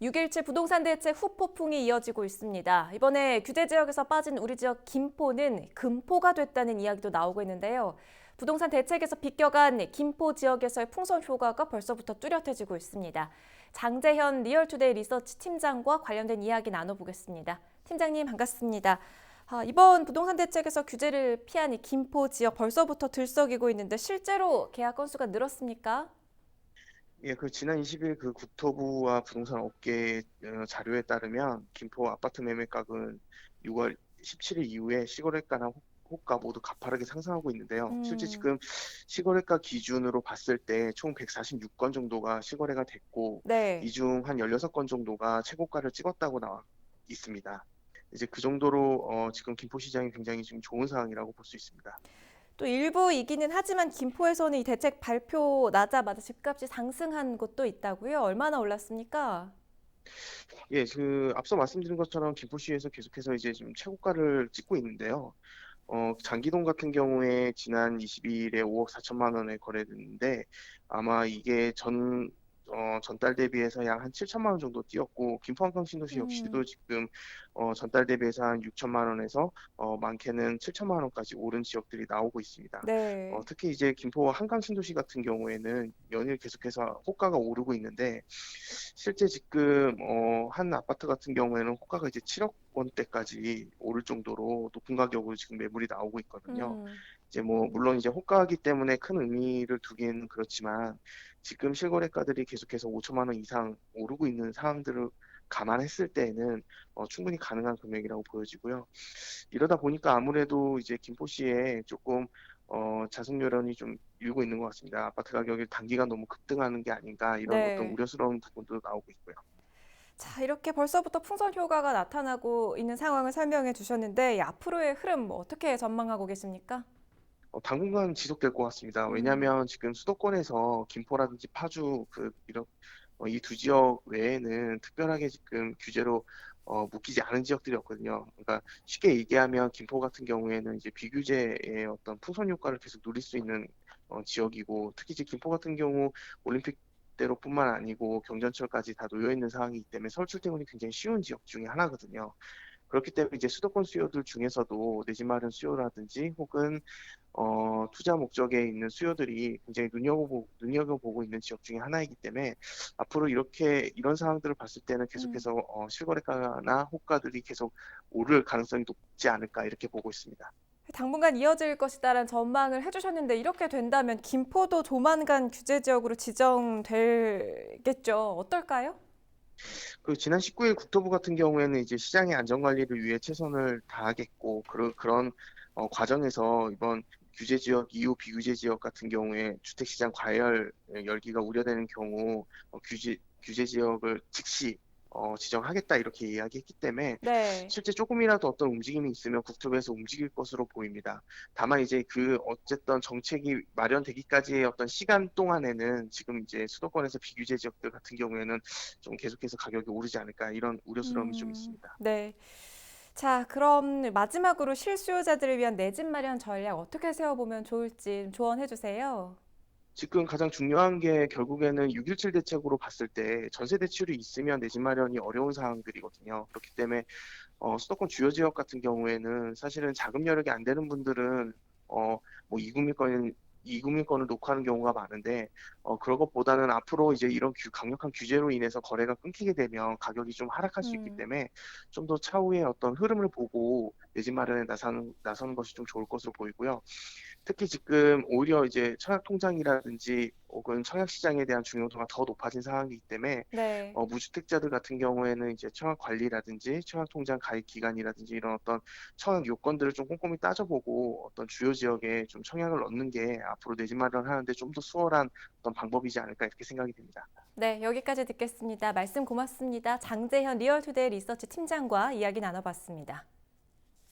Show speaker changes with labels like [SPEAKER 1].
[SPEAKER 1] 6.17 부동산 대책 후폭풍이 이어지고 있습니다. 이번에 규제 지역에서 빠진 우리 지역 김포는 금포가 됐다는 이야기도 나오고 있는데요. 부동산 대책에서 비껴간 김포 지역에서의 풍선 효과가 벌써부터 뚜렷해지고 있습니다. 장재현 리얼투데이 리서치 팀장과 관련된 이야기 나눠보겠습니다. 팀장님 반갑습니다. 이번 부동산 대책에서 규제를 피한 이 김포 지역 벌써부터 들썩이고 있는데 실제로 계약 건수가 늘었습니까?
[SPEAKER 2] 예, 지난 20일 국토부와 부동산 업계 자료에 따르면 김포 아파트 매매가는 6월 17일 이후에 시골외가나 호가 모두 가파르게 상승하고 있는데요. 실제
[SPEAKER 1] 음,
[SPEAKER 2] 지금 시골외가 기준으로 봤을 때 총 146건 정도가 시골외가 됐고, 이
[SPEAKER 1] 네.
[SPEAKER 2] 중 한 16건 정도가 최고가를 찍었다고 나와 있습니다. 이제 그 정도로 지금 김포 시장이 굉장히 지금 좋은 상황이라고 볼 수 있습니다.
[SPEAKER 1] 또 일부이기는 하지만 김포에서는 이 대책 발표 나자마자 집값이 상승한 곳도 있다고요? 얼마나 올랐습니까?
[SPEAKER 2] 예, 앞서 말씀드린 것처럼 김포시에서 계속해서 이제 지금 최고가를 찍고 있는데요. 장기동 같은 경우에 지난 22일에 5억 4천만 원에 거래됐는데 아마 이게 전달 대비해서 약 한 7천만 원 정도 뛰었고 김포 한강 신도시 역시도
[SPEAKER 1] 음,
[SPEAKER 2] 지금 전달 대비해서 한 6천만 원에서 많게는 7천만 원까지 오른 지역들이 나오고 있습니다.
[SPEAKER 1] 네.
[SPEAKER 2] 특히 이제 김포 한강 신도시 같은 경우에는 연일 계속해서 호가가 오르고 있는데 실제 지금 한 아파트 같은 경우에는 호가가 이제 7억 원대까지 오를 정도로 높은 가격으로 지금 매물이 나오고 있거든요.
[SPEAKER 1] 음,
[SPEAKER 2] 이제 뭐 물론 이제 호가이기 때문에 큰 의미를 두기에는 그렇지만 지금 실거래가들이 계속해서 5천만 원 이상 오르고 있는 상황들을 감안했을 때에는 충분히 가능한 금액이라고 보여지고요. 이러다 보니까 아무래도 이제 김포시에 조금 자석 요런이 좀 일고 있는 것 같습니다. 아파트 가격이 단기간 너무 급등하는 게 아닌가 이런 어떤
[SPEAKER 1] 네.
[SPEAKER 2] 우려스러운 부분도 나오고 있고요.
[SPEAKER 1] 자, 이렇게 벌써부터 풍선 효과가 나타나고 있는 상황을 설명해 주셨는데 이 앞으로의 흐름 뭐 어떻게 전망하고 계십니까?
[SPEAKER 2] 당분간 지속될 것 같습니다.
[SPEAKER 1] 음,
[SPEAKER 2] 왜냐하면 지금 수도권에서 김포라든지 파주 이 두 지역 외에는 특별하게 지금 규제로 묶이지 않은 지역들이 없거든요. 그러니까 쉽게 얘기하면 김포 같은 경우에는 이제 비규제의 어떤 풍선 효과를 계속 누릴 수 있는 지역이고 특히 이제 김포 같은 경우 올림픽대로뿐만 아니고 경전철까지 다 놓여 있는 상황이기 때문에 서울 출퇴근이 굉장히 쉬운 지역 중에 하나거든요. 그렇기 때문에 이제 수도권 수요들 중에서도 내 집 마련 수요라든지 혹은 투자 목적에 있는 수요들이 굉장히 눈여겨보고 있는 지역 중에 하나이기 때문에 앞으로 이런 상황들을 봤을 때는
[SPEAKER 1] 음.
[SPEAKER 2] 계속해서 실거래가나 호가들이 계속 오를 가능성이 높지 않을까 이렇게 보고 있습니다.
[SPEAKER 1] 당분간 이어질 것이다라는 전망을 해주셨는데 이렇게 된다면 김포도 조만간 규제 지역으로 지정되겠죠. 어떨까요?
[SPEAKER 2] 지난 19일 국토부 같은 경우에는 이제 시장의 안전관리를 위해 최선을 다하겠고 그런 과정에서 이번 규제 지역 이후 비규제 지역 같은 경우에 주택시장 과열 열기가 우려되는 경우 규제 지역을 즉시 지정하겠다 이렇게 이야기했기 때문에
[SPEAKER 1] 네.
[SPEAKER 2] 실제 조금이라도 어떤 움직임이 있으면 국토부에서 움직일 것으로 보입니다. 다만 이제 어쨌든 정책이 마련되기까지의 어떤 시간 동안에는 지금 이제 수도권에서 비규제 지역들 같은 경우에는 좀 계속해서 가격이 오르지 않을까 이런 우려스러움이 좀 있습니다.
[SPEAKER 1] 네. 자, 그럼 마지막으로 실수요자들을 위한 내 집 마련 전략 어떻게 세워보면 좋을지 좀 조언해 주세요.
[SPEAKER 2] 지금 가장 중요한 게 결국에는 6.17 대책으로 봤을 때 전세 대출이 있으면 내 집 마련이 어려운 상황들이거든요. 그렇기 때문에 수도권 주요 지역 같은 경우에는 사실은 자금 여력이 안 되는 분들은 뭐 이구민권을 놓고 하는 경우가 많은데 그런 것보다는 앞으로 이제 이런 강력한 규제로 인해서 거래가 끊기게 되면 가격이 좀 하락할 수 있기
[SPEAKER 1] 음,
[SPEAKER 2] 때문에 좀 더 차후에 어떤 흐름을 보고 내 집 마련에 나서는 것이 좀 좋을 것으로 보이고요. 특히 지금 오히려 이제 청약 통장이라든지 혹은 청약 시장에 대한 중요도가 더 높아진 상황이기 때문에
[SPEAKER 1] 네.
[SPEAKER 2] 무주택자들 같은 경우에는 이제 청약 관리라든지 청약 통장 가입 기간이라든지 이런 어떤 청약 요건들을 좀 꼼꼼히 따져보고 어떤 주요 지역에 좀 청약을 넣는 게 앞으로 내 집 마련하는데 좀 더 수월한 어떤 방법이지 않을까 이렇게 생각이 됩니다.
[SPEAKER 1] 네, 여기까지 듣겠습니다. 말씀 고맙습니다. 장재현 리얼투데이 리서치 팀장과 이야기 나눠봤습니다.